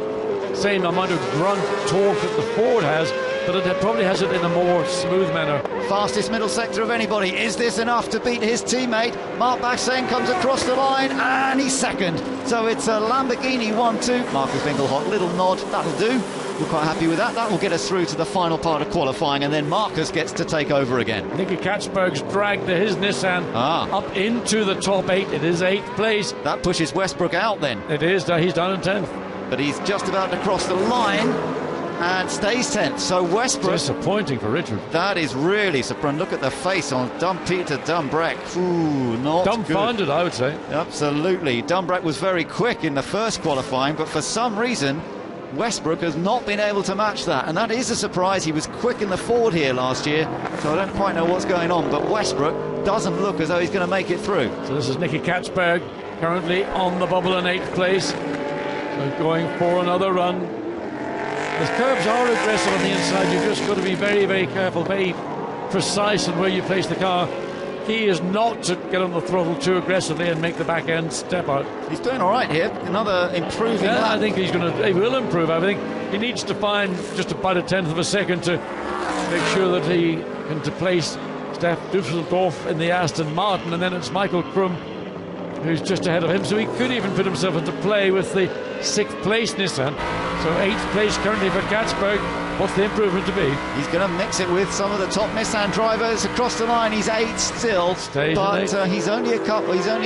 same amount of grunt torque that the Ford has, but it probably has it in a more smooth manner. Fastest middle sector of anybody. Is this enough to beat his teammate? Mark Baxane comes across the line and he's second. So it's a Lamborghini 1-2. Marcus Winkelhock, little nod, that'll do. We're quite happy with that. That will get us through to the final part of qualifying, and then Marcus gets to take over again. Nicky Katzberg's dragged his Nissan up into the top 8. It is 8th place. That pushes Westbrook out then. It is. He's down in 10th. But he's just about to cross the line and stays 10th. So Westbrook... Disappointing for Richard. That is really surprising. Look at the face on Peter Dumbreck. Ooh, not dumbfounded, good. I would say. Absolutely. Dumbreck was very quick in the first qualifying, but for some reason Westbrook has not been able to match that, and that is a surprise. He was quick in the Ford here last year, so I don't quite know what's going on, but Westbrook doesn't look as though he's going to make it through. So this is Nicky Katzberg, currently on the bubble in 8th place, so going for another run. The curves are aggressive on the inside. You've just got to be very, very careful, very precise in where you place the car. Key is not to get on the throttle too aggressively and make the back end step out. He's doing all right here. Another improving lap. I think he will improve. I think he needs to find just about a 10th of a second to make sure that he can place Steph Dusseldorf in the Aston Martin, and then it's Michael Krum who's just ahead of him, so he could even put himself into play with the 6th place Nissan. So 8th place currently for Katzberg. What's the improvement to be? He's going to mix it with some of the top Nissan drivers across the line. He's 8th still, but he's only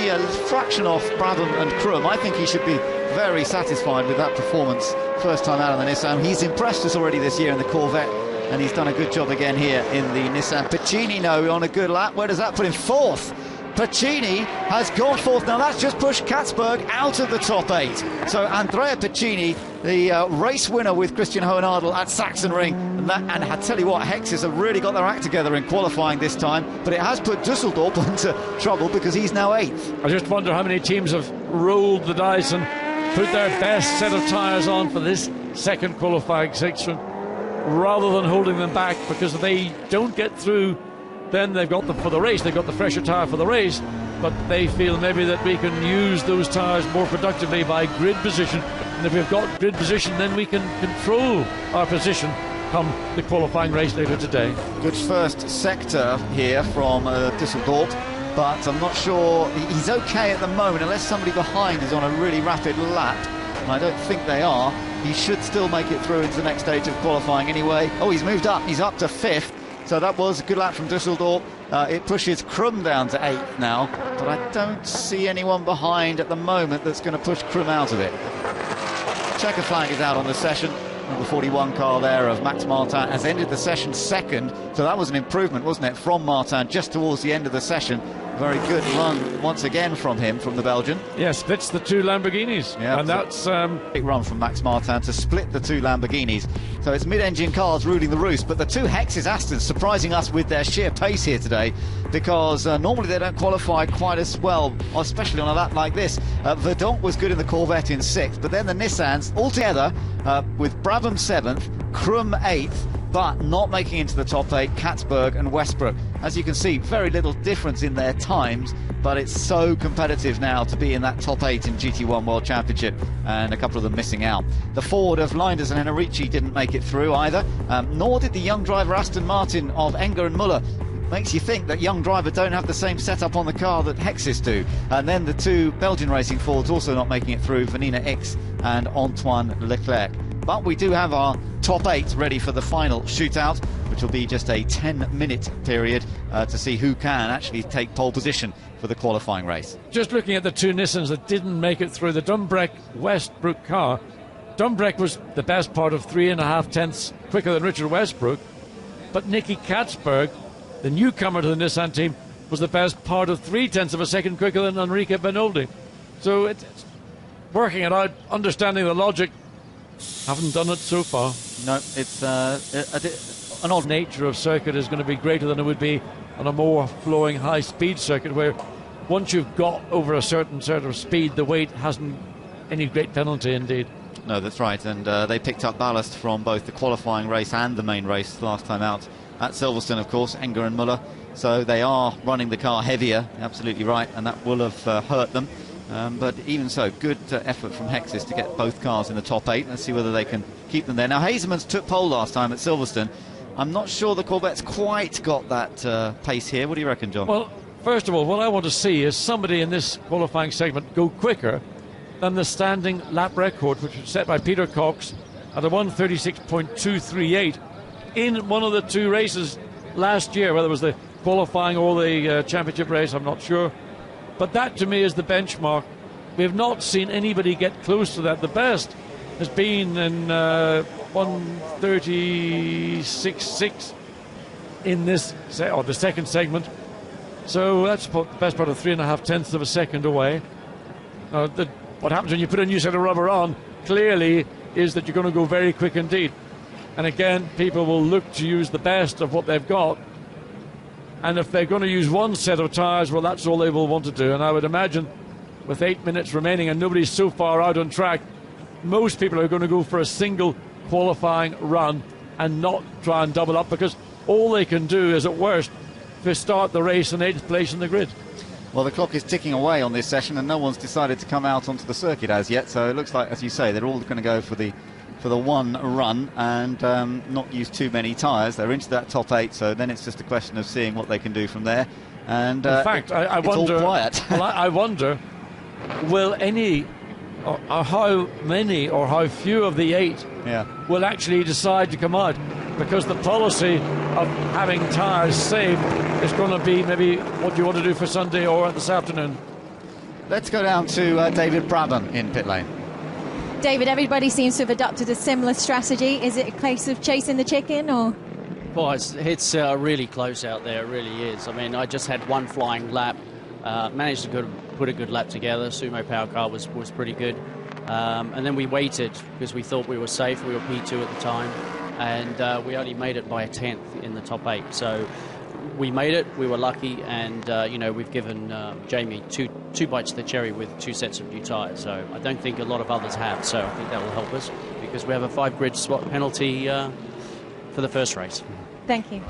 a fraction off Brabham and Krum. I think he should be very satisfied with that performance first time out on the Nissan. He's impressed us already this year in the Corvette, and he's done a good job again here in the Nissan. Pacini, no, on a good lap. Where does that put him? 4th. Pacini has gone 4th. Now that's just pushed Katzberg out of the top 8. So Andrea Pacini, the race winner with Christian Hohenadel at Sachsenring, and I tell you what, Hexes have really got their act together in qualifying this time, but it has put Dusseldorf into trouble because he's now 8th. I just wonder how many teams have rolled the dice and put their best set of tyres on for this second qualifying section rather than holding them back, because they don't get through. Then they've got them for the race, they've got the fresher tyre for the race, but they feel maybe that we can use those tyres more productively by grid position, and if we've got grid position, then we can control our position come the qualifying race later today. Good first sector here from Dusseldorf, but I'm not sure he's okay at the moment unless somebody behind is on a really rapid lap, and I don't think they are. He should still make it through into the next stage of qualifying anyway. Oh, he's moved up, he's up to 5th. So that was a good lap from Dusseldorf. It pushes Krum down to 8th now, but I don't see anyone behind at the moment that's going to push Krum out of it. Checker flag is out on the session. Number 41 car there of Max Martin has ended the session 2nd, so that was an improvement, wasn't it, from Martin just towards the end of the session. Very good run once again from him, from the Belgian. Yeah, splits the 2 Lamborghinis. Yeah, and that's big run from Max Martin to split the 2 Lamborghinis. So it's mid-engine cars ruling the roost, but the 2 Hexes Astons surprising us with their sheer pace here today, because normally they don't qualify quite as well, especially on a lap like this. Verdonk was good in the Corvette in 6th, but then the Nissans altogether with Brabham 7th, Krum 8th, but not making into the top 8, Katzberg and Westbrook. As you can see, very little difference in their times, but it's so competitive now to be in that top 8 in GT1 World Championship, and a couple of them missing out. The Ford of Leinders and Enrici didn't make it through either, nor did the young driver Aston Martin of Enger and Muller. Makes you think that young driver don't have the same setup on the car that Hexes do. And then the 2 Belgian racing Fords also not making it through, Vanina X and Antoine Leclerc. But we do have our top 8 ready for the final shootout, which will be just a 10-minute period to see who can actually take pole position for the qualifying race. Just looking at the 2 Nissans that didn't make it through, the Dumbreck-Westbrook car, Dumbreck was the best part of 3.5 tenths quicker than Richard Westbrook, but Nicky Katzberg, the newcomer to the Nissan team, was the best part of 3 tenths of a second quicker than Enrique Benoldi. So it's working it out, understanding the logic. Haven't done it so far. No, it's an odd nature of circuit is going to be greater than it would be on a more flowing high-speed circuit, where once you've got over a certain sort of speed, the weight hasn't any great penalty indeed. No, that's right, and they picked up ballast from both the qualifying race and the main race last time out at Silverstone, of course, Enger and Muller. So they are running the car heavier, absolutely right, and that will have hurt them. But even so, good effort from Hexis to get both cars in the top 8. Let's see whether they can keep them there. Now, Hazelman's took pole last time at Silverstone. I'm not sure the Corvette's quite got that pace here. What do you reckon, John? Well, first of all, what I want to see is somebody in this qualifying segment go quicker than the standing lap record, which was set by Peter Cox at a 1:36.238 in one of the 2 races last year, whether it was the qualifying or the championship race, I'm not sure. But that, to me, is the benchmark. We have not seen anybody get close to that. The best has been in 1:36.6 in this, or the second segment. So that's the best part of 3.5 tenths of a second away. What happens when you put a new set of rubber on, clearly, is that you're going to go very quick indeed. And again, people will look to use the best of what they've got. And if they're going to use one set of tyres, well, that's all they will want to do. And I would imagine with 8 minutes remaining and nobody's so far out on track, most people are going to go for a single qualifying run and not try and double up, because all they can do is, at worst, to start the race in 8th place in the grid. Well, the clock is ticking away on this session, and no one's decided to come out onto the circuit as yet. So it looks like, as you say, they're all going to go for the one run and not use too many tyres. They're into that top 8, so then it's just a question of seeing what they can do from there. And in fact, I wonder. All quiet. Well, I wonder, will any, or how many, or how few of the 8 will actually decide to come out? Because the policy of having tyres saved is going to be maybe what you want to do for Sunday or this afternoon. Let's go down to David Brabham in pit lane. David, everybody seems to have adopted a similar strategy. Is it a case of chasing the chicken, or? Well, it's really close out there, it really is. I mean, I just had one flying lap, managed to put a good lap together. Sumo Power Car was pretty good. And then we waited because we thought we were safe. We were P2 at the time, and we only made it by a 10th in the top 8. So we made it, we were lucky, and we've given Jamie two bites of the cherry with 2 sets of new tyres. So I don't think a lot of others have, so I think that will help us, because we have a 5 grid spot penalty for the first race. Thank you.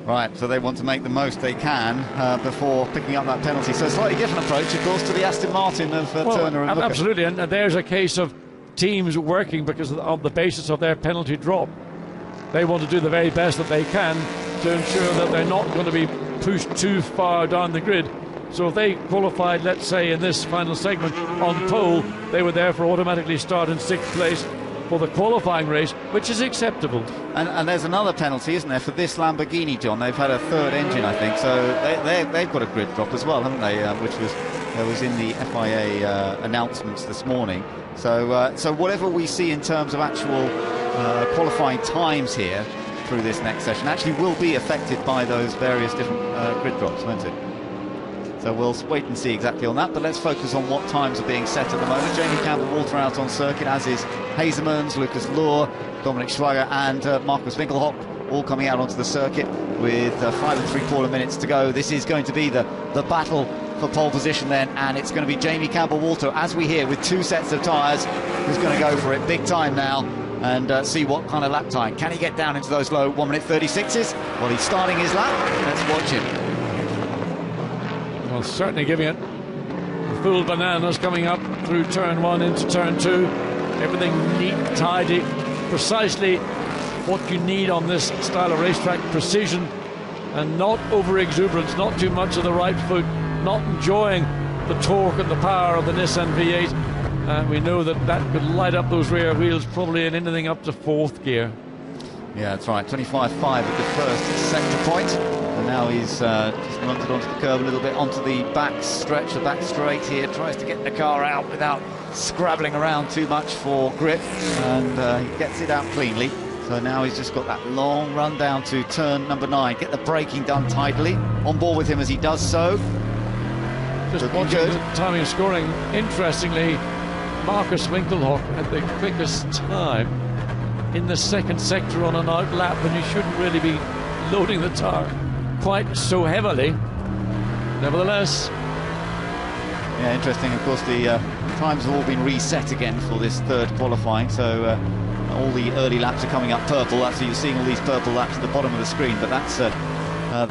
Right, so they want to make the most they can before picking up that penalty. So a slightly different approach, of course, to the Aston Martin of Turner and Booker. Absolutely, and there's a case of teams working because on the basis of their penalty drop. They want to do the very best that they can to ensure that they're not going to be pushed too far down the grid. So if they qualified, let's say, in this final segment on pole, they would therefore automatically start in 6th place for the qualifying race, which is acceptable. And there's another penalty, isn't there, for this Lamborghini, John? They've had a 3rd engine, I think, so they've got a grid drop as well, haven't they? Which was in the FIA announcements this morning. So whatever we see in terms of actual qualifying times here through this next session actually will be affected by those various different grid drops, won't it? So we'll wait and see exactly on that, but let's focus on what times are being set at the moment. Jamie Campbell-Walter out on circuit, as is Hazelmans, Lucas Luhr, Dominic Schwager and Markus Winkelhock, all coming out onto the circuit with 5 3/4 minutes to go. This is going to be the battle for pole position then, and it's going to be Jamie Campbell-Walter, as we hear, with 2 sets of tyres, who's going to go for it big time now and see what kind of lap time. Can he get down into those low 1:36s? Well, he's starting his lap. Let's watch him. Well, certainly giving it full bananas coming up through turn 1 into turn 2. Everything neat, tidy, precisely what you need on this style of racetrack: precision and not over exuberance, not too much of the right foot, not enjoying the torque and the power of the Nissan V8. And we know that could light up those rear wheels probably in anything up to 4th gear. Yeah, that's right. 25.5 at the first sector point. And now he's just mounted onto the curb a little bit, onto the back stretch, the back straight here. Tries to get the car out without scrabbling around too much for grip. And he gets it out cleanly. So now he's just got that long run down to turn number 9. Get the braking done tidily. On board with him as he does so. Just Looking watching good. the timing and scoring. Interestingly, Markus Winkelhock had the quickest time in the 2nd sector on an out lap, when you shouldn't really be loading the tyre quite so heavily. Nevertheless, yeah, interesting. Of course, the times have all been reset again for this 3rd qualifying, so all the early laps are coming up purple. That's, you're seeing all these purple laps at the bottom of the screen, but that's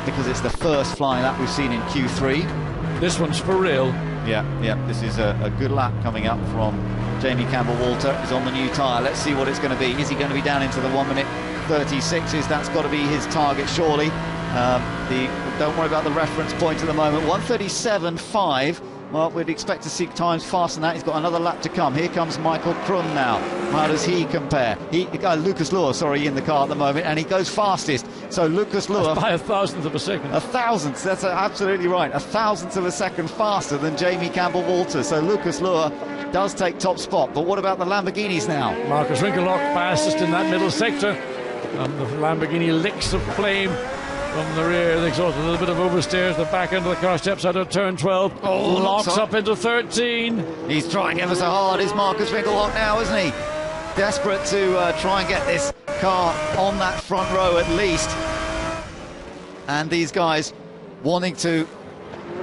because it's the first flying lap we've seen in Q3. this one's for real. Yeah, this is a good lap coming up from Jamie Campbell-Walter. He's on the new tyre. Let's see what it's going to be. Is he going to be down into the 1 minute 36s? That's got to be his target, surely. Don't worry about the reference point at the moment. 1:37.5. Well, we'd expect to see times faster than that. He's got another lap to come. Here comes Michael Krum now. How does he compare? Lucas Luhr, sorry, in the car at the moment, and he goes fastest. So Lucas Luhr... That's by a thousandth of a second. A thousandth, that's absolutely right. A thousandth of a second faster than Jamie Campbell-Walter. So Lucas Luhr does take top spot. But what about the Lamborghinis now? Markus Winkelhock fastest in that middle sector. And the Lamborghini licks of flame from the rear. The exhaust, a little bit of oversteers. The back end of the car steps out of turn 12. Locks up into 13. He's trying ever so hard, is Markus Winkelhock now, isn't he? Desperate to try and get this car on that front row at least. And these guys wanting to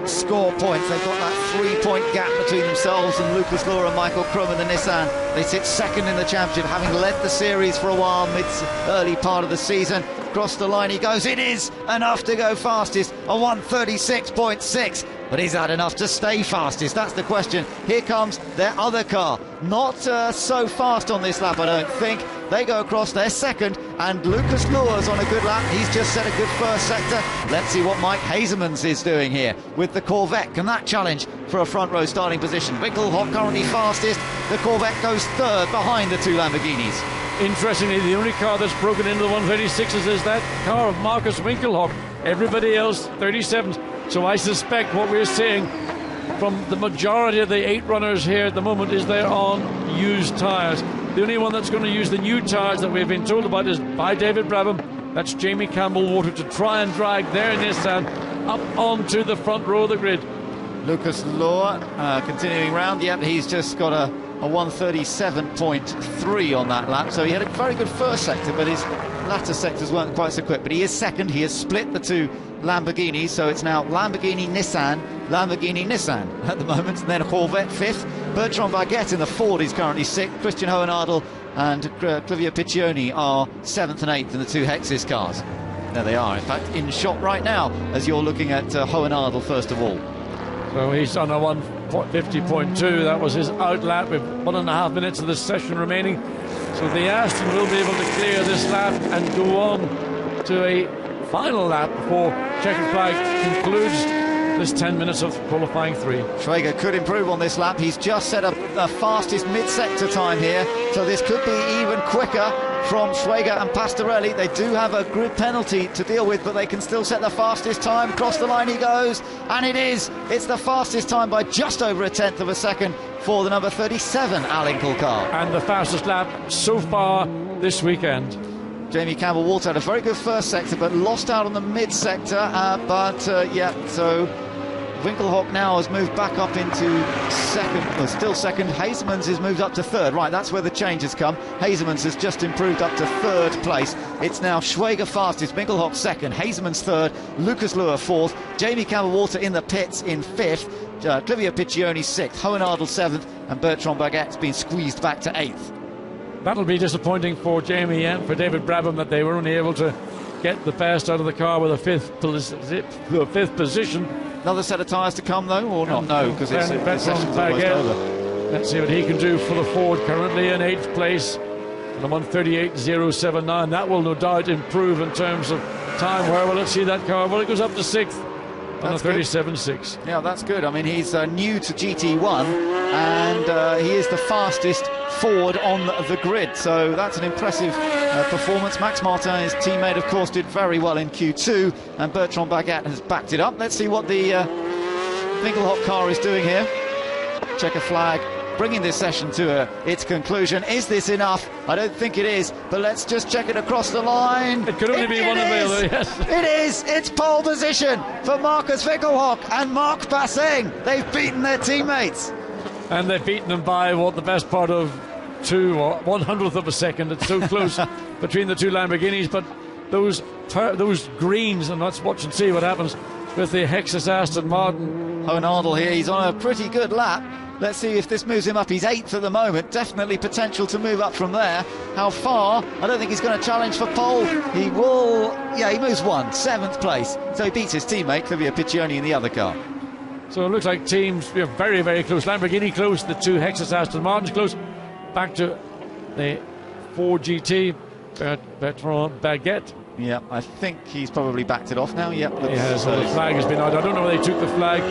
score points. They've got that 3-point gap between themselves and Lucas Luhr and Michael Krum in the Nissan. They sit second in the championship, having led the series for a while, early part of the season. Across the line he goes. It is enough to go fastest, a 1:36.6. But is that enough to stay fastest? That's the question. Here comes their other car. Not so fast on this lap, I don't think. They go across, they're second, and Lucas Luhr's on a good lap. He's just set a good first sector. Let's see what Mike Hasemans is doing here with the Corvette. Can that challenge for a front row starting position? Winkelhock currently fastest. The Corvette goes third behind the two Lamborghinis. Interestingly, the only car that's broken into the 136s is that car of Markus Winkelhock. Everybody else, 37s. So I suspect what we're seeing from the majority of the 8 runners here at the moment is they're on used tyres. The only one that's going to use the new tyres that we've been told about is by David Brabham. That's Jamie Campbell-Walter to try and drag their Nissan up onto the front row of the grid. Lucas Luhr continuing round. Yep, he's just got a 1:37.3 on that lap. So he had a very good first sector, but his latter sectors weren't quite so quick. But he is second. He has split the two Lamborghinis, so it's now Lamborghini Nissan at the moment, and then Corvette fifth. Bertrand Baguette in the Ford is currently sixth. Christian Hohenadel and Clivio Piccioni are 7th and 8th in the two Hexis cars. There they are, in fact, in shot right now as you're looking at Hohenadel first of all. So he's on a 1:50.2. That was his out lap with 1.5 minutes of the session remaining. So the Aston will be able to clear this lap and go on to a final lap before checkered flag concludes this 10 minutes of qualifying 3. Schwager could improve on this lap. He's just set up the fastest mid-sector time here, so this could be even quicker from Schwager and Pastorelli. They do have a grid penalty to deal with, but they can still set the fastest time. Across the line he goes, and it's the fastest time by just over 1/10 of a second for the number 37 Alain Coulthard. And the fastest lap so far this weekend. Jamie Campbell-Walter had a very good first sector, but lost out on the mid-sector. So Winkelhock now has moved back up into second, still second. Hasemans has moved up to third. Right, that's where the change has come. Hasemans has just improved up to third place. It's now Schwager fastest, Winkelhock second, Hasemans third, Lucas Luhr fourth, Jamie Campbell-Walter in the pits in fifth, Clivio Piccioni sixth, Hohenadel seventh, and Bertrand Baguette's been squeezed back to eighth. That'll be disappointing for Jamie and for David Brabham that they were only able to get the best out of the car with a fifth position. Another set of tyres to come though, or not? No, because the session's almost over. Let's see what he can do for the Ford, currently in 8th place, and a 1:38.079. That will no doubt improve in terms of time. Where will it see that car? Well, it goes up to 6th on a 37.6. Yeah, that's good. I mean, he's new to GT1, and he is the fastest Ford on the grid, so that's an impressive performance. Max Martin, his teammate, of course, did very well in Q2, and Bertrand Baguette has backed it up. Let's see what the Winkelhock car is doing here. Checker flag, bringing this session to its conclusion. Is this enough? I don't think it is, but let's just check it across the line. It could only be one of the other, yes. It is. It's pole position for Markus Winkelhock and Marc Basseng. They've beaten their teammates. And they've beaten them by, the best part of 2 or 1/100th of a second. It's so close between the two Lamborghinis, but those greens, and let's watch and see what happens with the Hexus Aston Martin. Hohenadel here, he's on a pretty good lap. Let's see if this moves him up. He's 8th at the moment, definitely potential to move up from there. How far? I don't think he's going to challenge for pole. He will, he moves 7th place. So he beats his teammate, Clivio Piccioni, in the other car. So it looks like teams are very, very close. Lamborghini close, the two Lexus Aston Martins close. Back to the Ford GT, Bertrand Baguette. Yeah, I think he's probably backed it off now. Yep. Yeah, so the flag has been out. I don't know whether they took the flag.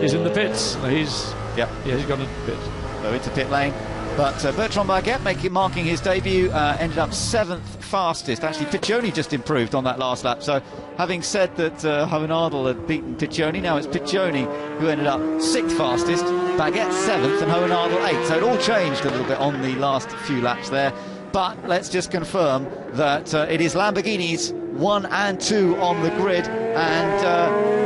He's in the pits. He's gone into the pits. So into pit lane. But Bertrand Baguette marking his debut, ended up 7th fastest. Actually, Piccioni just improved on that last lap. So having said that Hohenadel had beaten Piccioni, now it's Piccioni who ended up 6th fastest, Baguette 7th and Hohenadel 8th. So it all changed a little bit on the last few laps there. But let's just confirm that it is Lamborghinis 1 and 2 on the grid. And,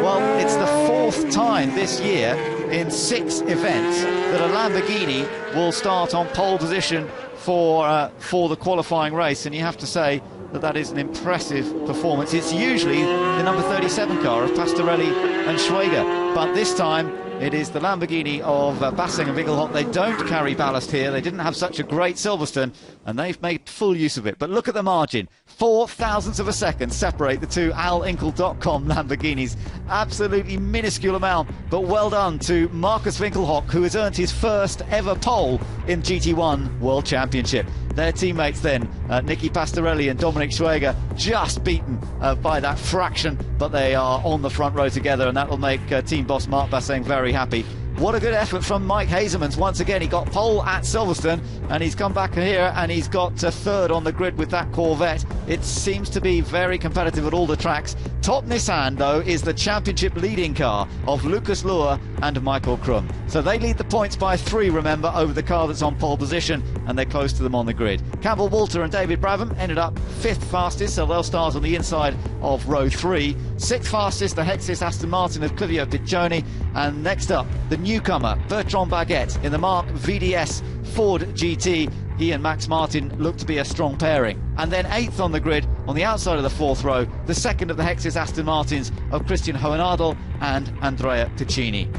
well, it's the 4th time this year in 6 events that a Lamborghini will start on pole position for the qualifying race, and you have to say that is an impressive performance. It's usually the number 37 car of Pastorelli and Schwager, but this time it is the Lamborghini of Bassing and Winkelhock. They don't carry ballast here. They didn't have such a great Silverstone, and they've made full use of it. But look at the margin. 4 thousandths of a second separate the two alinkle.com Lamborghinis. Absolutely minuscule amount, but well done to Markus Winkelhock, who has earned his first ever pole in GT1 World Championship. Their teammates then, Nicky Pastorelli and Dominic Schwager, just beaten by that fraction, but they are on the front row together, and that will make team boss Mark Bassing very happy. What a good effort from Mike Hazemans. Once again, he got pole at Silverstone, and he's come back here and he's got 3rd on the grid with that Corvette. It seems to be very competitive at all the tracks. Top Nissan, though, is the championship leading car of Lucas Luhr and Michael Krum. So they lead the points by 3, remember, over the car that's on pole position, and they're close to them on the grid. Campbell Walter and David Brabham ended up 5th fastest, so they'll start on the inside of row 3. 6th fastest, the Lexus Aston Martin of Clivio Piccioni, and next up, the newcomer, Bertrand Baguette, in the Mark VDS Ford GT. He and Max Martin look to be a strong pairing. And then 8th on the grid, on the outside of the 4th row, the second of the Lexus Aston Martins of Christian Hohenadel and Andrea Piccini.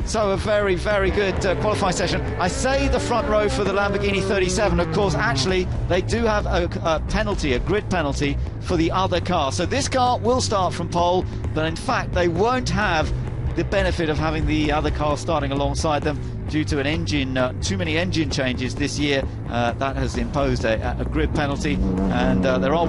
So a very, very good qualifying session. I say the front row for the Lamborghini 37. Of course, actually, they do have a penalty, a grid penalty for the other car. So this car will start from pole, but in fact, they won't have the benefit of having the other car starting alongside them due to an engine, too many engine changes this year. That has imposed a grid penalty, and there are